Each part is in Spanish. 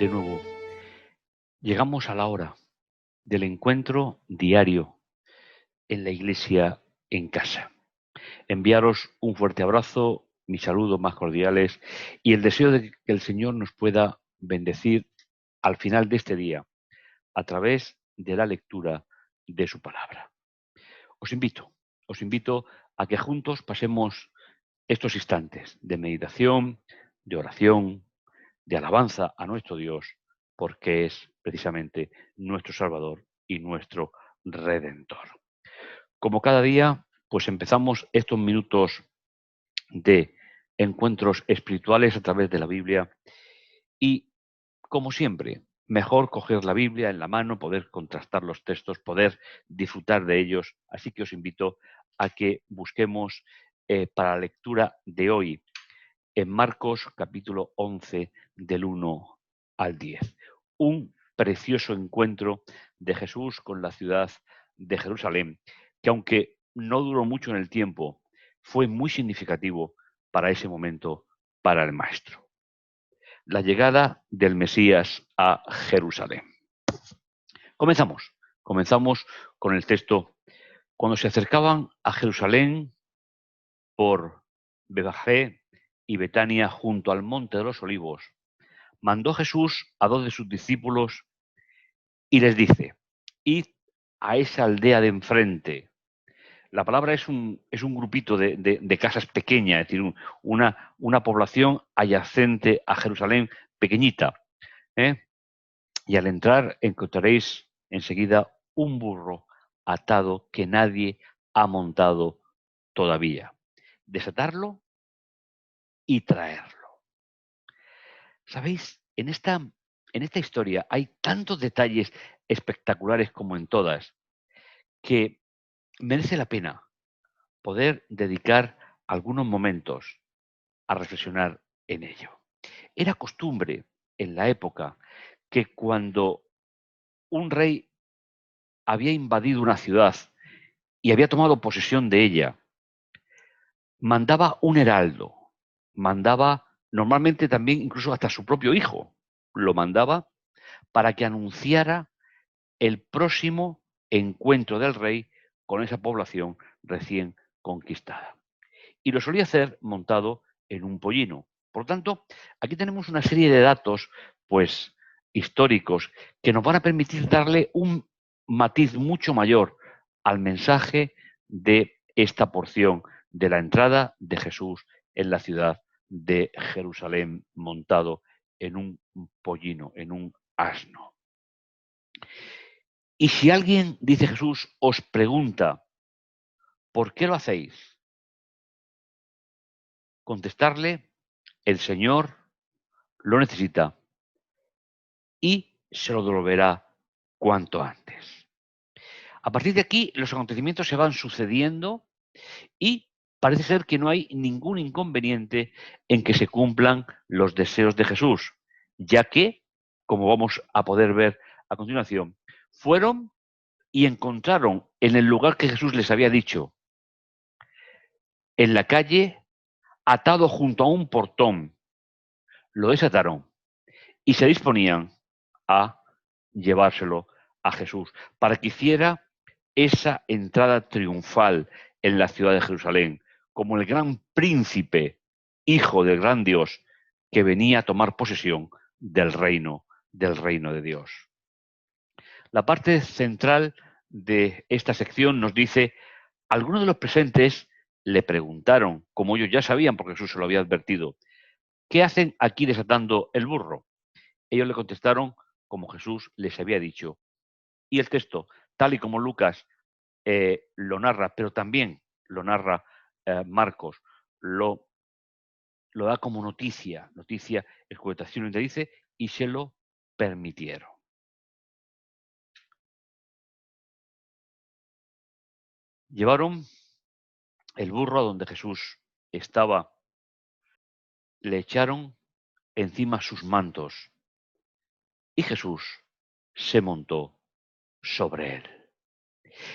de nuevo. Llegamos a la hora del encuentro diario en la iglesia, en casa. Enviaros un fuerte abrazo, mis saludos más cordiales y el deseo de que el Señor nos pueda bendecir al final de este día a través de la lectura de su palabra. Os invito a que juntos pasemos estos instantes de meditación, de oración, de alabanza a nuestro Dios, porque es precisamente nuestro Salvador y nuestro Redentor. Como cada día, pues empezamos estos minutos de encuentros espirituales a través de la Biblia y, como siempre, mejor coger la Biblia en la mano, poder contrastar los textos, poder disfrutar de ellos. Así que os invito a que busquemos para la lectura de hoy en Marcos capítulo 11 del 1 al 10. Un precioso encuentro de Jesús con la ciudad de Jerusalén, que aunque no duró mucho en el tiempo, fue muy significativo para ese momento para el Maestro. La llegada del Mesías a Jerusalén. Comenzamos con el texto. Cuando se acercaban a Jerusalén por Betfagé y Betania junto al monte de los Olivos, mandó Jesús a 2 de sus discípulos y les dice: id a esa aldea de enfrente. La palabra es un grupito de casas pequeñas, es decir, una población adyacente a Jerusalén pequeñita, ¿eh? Y al entrar encontraréis enseguida un burro atado que nadie ha montado todavía. Desatarlo y traerlo. ¿Sabéis? En esta historia hay tantos detalles espectaculares como en todas que merece la pena poder dedicar algunos momentos a reflexionar en ello. Era costumbre en la época que cuando un rey había invadido una ciudad y había tomado posesión de ella, mandaba un heraldo, mandaba normalmente también incluso hasta su propio hijo, lo mandaba para que anunciara el próximo encuentro del rey con esa población recién conquistada. Y lo solía hacer montado en un pollino. Por lo tanto, aquí tenemos una serie de datos, pues, históricos que nos van a permitir darle un matiz mucho mayor al mensaje de esta porción de la entrada de Jesús en la ciudad de Jerusalén montado en un pollino, en un asno. Y si alguien, dice Jesús, os pregunta, ¿por qué lo hacéis? Contestarle, el Señor lo necesita y se lo devolverá cuanto antes. A partir de aquí, los acontecimientos se van sucediendo y parece ser que no hay ningún inconveniente en que se cumplan los deseos de Jesús, ya que, como vamos a poder ver a continuación, fueron y encontraron en el lugar que Jesús les había dicho, en la calle, atado junto a un portón, lo desataron y se disponían a llevárselo a Jesús para que hiciera esa entrada triunfal en la ciudad de Jerusalén, como el gran príncipe, hijo del gran Dios, que venía a tomar posesión del reino de Dios. La parte central de esta sección nos dice: algunos de los presentes le preguntaron, como ellos ya sabían porque Jesús se lo había advertido, ¿qué hacen aquí desatando el burro? Ellos le contestaron como Jesús les había dicho. Y el texto, tal y como Lucas lo narra, pero también lo narra Marcos, lo da como noticia, excurtación, donde dice, y se lo permitieron. Llevaron el burro a donde Jesús estaba, le echaron encima sus mantos y Jesús se montó sobre él.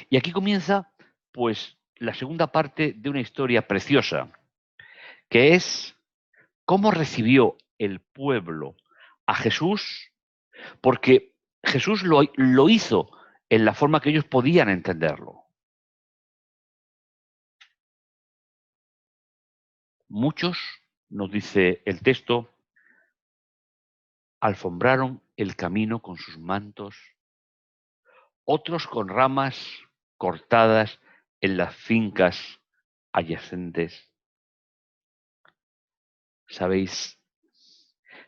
Y aquí comienza, pues, la segunda parte de una historia preciosa, que es cómo recibió el pueblo a Jesús porque Jesús lo hizo en la forma que ellos podían entenderlo. Muchos, nos dice el texto, alfombraron el camino con sus mantos, otros con ramas cortadas en las fincas adyacentes. Sabéis,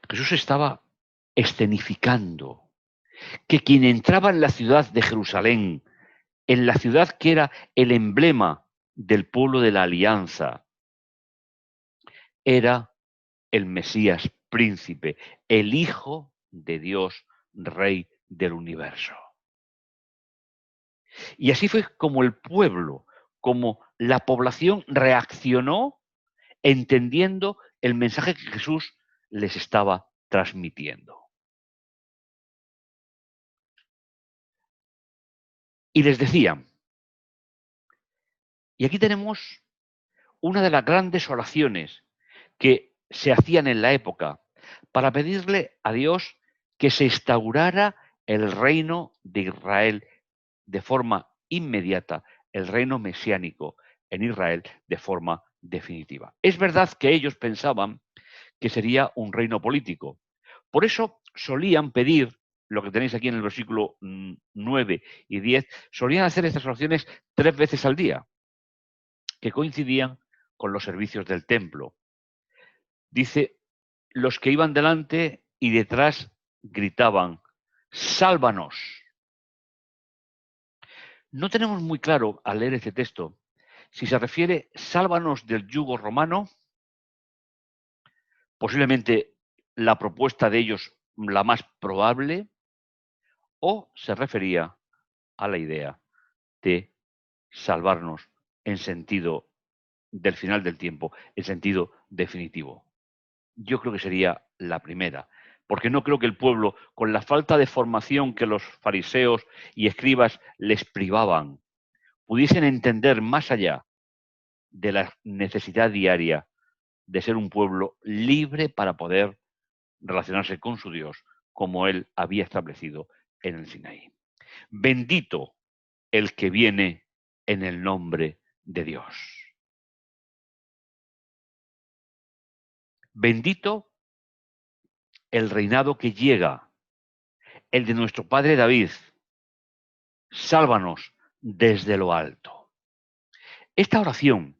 Jesús estaba escenificando que quien entraba en la ciudad de Jerusalén, en la ciudad que era el emblema del pueblo de la alianza, era el Mesías príncipe, el Hijo de Dios, Rey del universo. Y así fue como el pueblo, como la población reaccionó entendiendo el mensaje que Jesús les estaba transmitiendo. Y les decían, y aquí tenemos una de las grandes oraciones que se hacían en la época para pedirle a Dios que se instaurara el reino de Israel de forma inmediata, el reino mesiánico en Israel de forma definitiva. Es verdad que ellos pensaban que sería un reino político. Por eso solían pedir, lo que tenéis aquí en el versículo 9 y 10, solían hacer estas oraciones 3 veces al día, que coincidían con los servicios del templo. Dice, los que iban delante y detrás gritaban, sálvanos. No tenemos muy claro al leer este texto si se refiere sálvanos del yugo romano, posiblemente la propuesta de ellos la más probable, o se refería a la idea de salvarnos en sentido del final del tiempo, en sentido definitivo. Yo creo que sería la primera, porque no creo que el pueblo, con la falta de formación que los fariseos y escribas les privaban, pudiesen entender más allá de la necesidad diaria de ser un pueblo libre para poder relacionarse con su Dios como él había establecido en el Sinaí. Bendito el que viene en el nombre de Dios. Bendito el reinado que llega, el de nuestro padre David. Sálvanos desde lo alto. Esta oración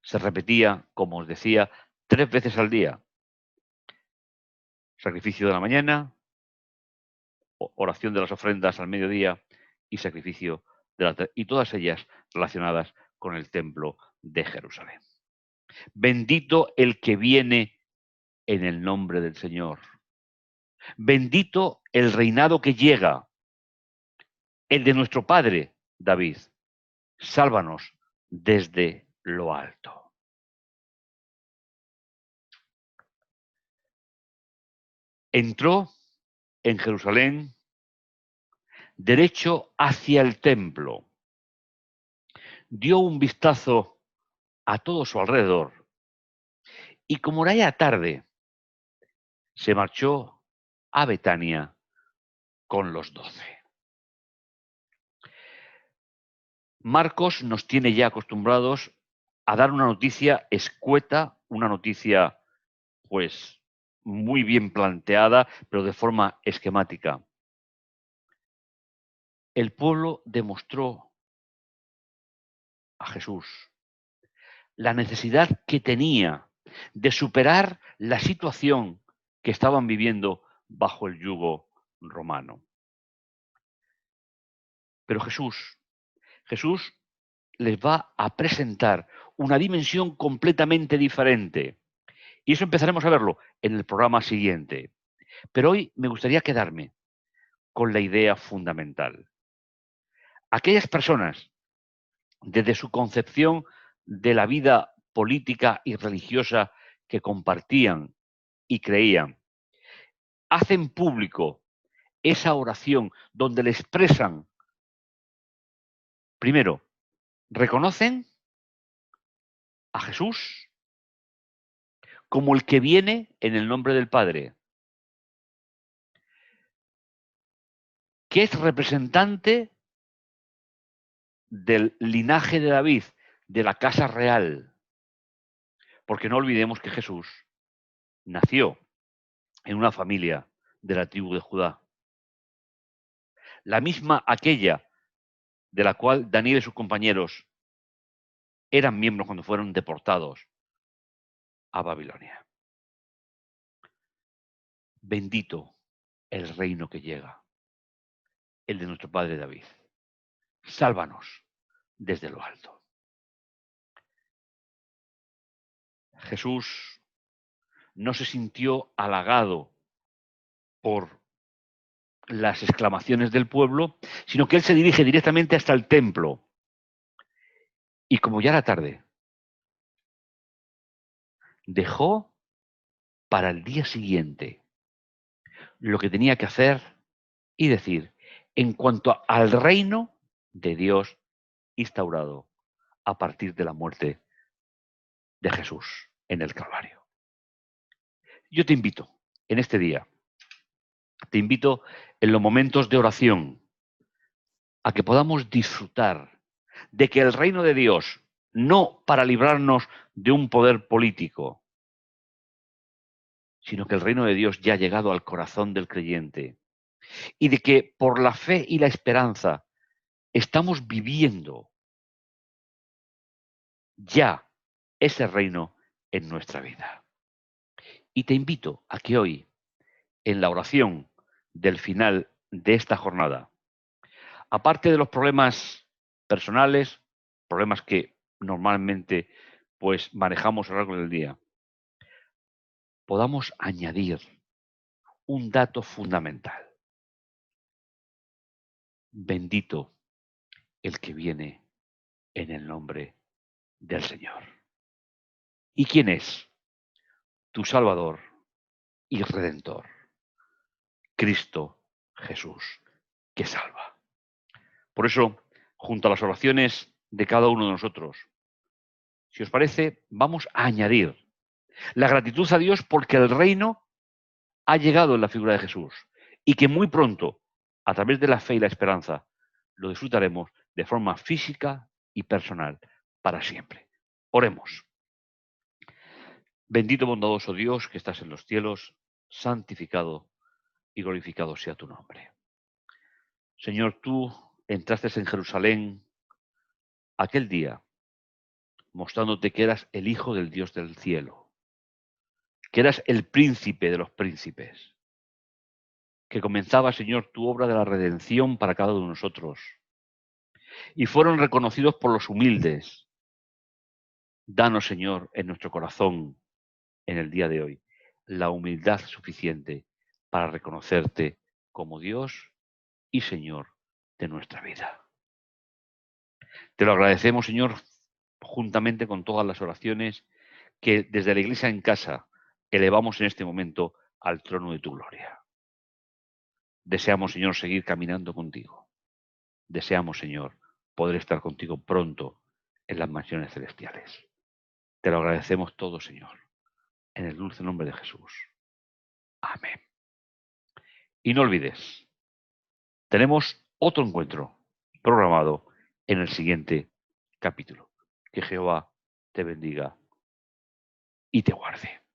se repetía, como os decía, 3 veces al día. Sacrificio de la mañana, oración de las ofrendas al mediodía y sacrificio de la tarde, y todas ellas relacionadas con el templo de Jerusalén. Bendito el que viene en el nombre del Señor. Bendito el reinado que llega, el de nuestro Padre David. Sálvanos desde lo alto. Entró en Jerusalén derecho hacia el templo. Dio un vistazo a todo su alrededor y como era ya tarde, se marchó a Betania con los 12. Marcos nos tiene ya acostumbrados a dar una noticia escueta, una noticia pues muy bien planteada, pero de forma esquemática. El pueblo demostró a Jesús la necesidad que tenía de superar la situación que estaban viviendo bajo el yugo romano. Pero Jesús les va a presentar una dimensión completamente diferente. Y eso empezaremos a verlo en el programa siguiente. Pero hoy me gustaría quedarme con la idea fundamental. Aquellas personas, desde su concepción de la vida política y religiosa que compartían y creían, hacen público esa oración donde le expresan, primero, reconocen a Jesús como el que viene en el nombre del Padre. que es representante del linaje de David, de la casa real. Porque no olvidemos que Jesús nació en una familia de la tribu de Judá, la misma aquella de la cual Daniel y sus compañeros eran miembros cuando fueron deportados a Babilonia. Bendito el reino que llega, el de nuestro Padre David. Sálvanos desde lo alto. Jesús no se sintió halagado por las exclamaciones del pueblo, sino que él se dirige directamente hasta el templo. Y como ya era tarde, dejó para el día siguiente lo que tenía que hacer y decir en cuanto al reino de Dios instaurado a partir de la muerte de Jesús en el Calvario. Yo te invito en este día, te invito en los momentos de oración a que podamos disfrutar de que el reino de Dios, no para librarnos de un poder político, sino que el reino de Dios ya ha llegado al corazón del creyente y de que por la fe y la esperanza estamos viviendo ya ese reino en nuestra vida. Y te invito a que hoy, en la oración del final de esta jornada, aparte de los problemas personales, problemas que normalmente pues manejamos a lo largo del día, podamos añadir un dato fundamental. Bendito el que viene en el nombre del Señor. ¿Y quién es? Tu Salvador y Redentor, Cristo Jesús, que salva. Por eso, junto a las oraciones de cada uno de nosotros, si os parece, vamos a añadir la gratitud a Dios porque el reino ha llegado en la figura de Jesús y que muy pronto, a través de la fe y la esperanza, lo disfrutaremos de forma física y personal para siempre. Oremos. Bendito bondadoso Dios que estás en los cielos, santificado y glorificado sea tu nombre. Señor, tú entraste en Jerusalén aquel día mostrándote que eras el Hijo del Dios del cielo, que eras el príncipe de los príncipes, que comenzaba, Señor, tu obra de la redención para cada uno de nosotros, y fueron reconocidos por los humildes. Danos, Señor, en nuestro corazón, en el día de hoy, la humildad suficiente para reconocerte como Dios y Señor de nuestra vida. Te lo agradecemos, Señor, juntamente con todas las oraciones que desde la Iglesia en casa elevamos en este momento al trono de tu gloria. Deseamos, Señor, seguir caminando contigo. Deseamos, Señor, poder estar contigo pronto en las mansiones celestiales. Te lo agradecemos todo, Señor, en el dulce nombre de Jesús. Amén. Y no olvides, tenemos otro encuentro programado en el siguiente capítulo. Que Jehová te bendiga y te guarde.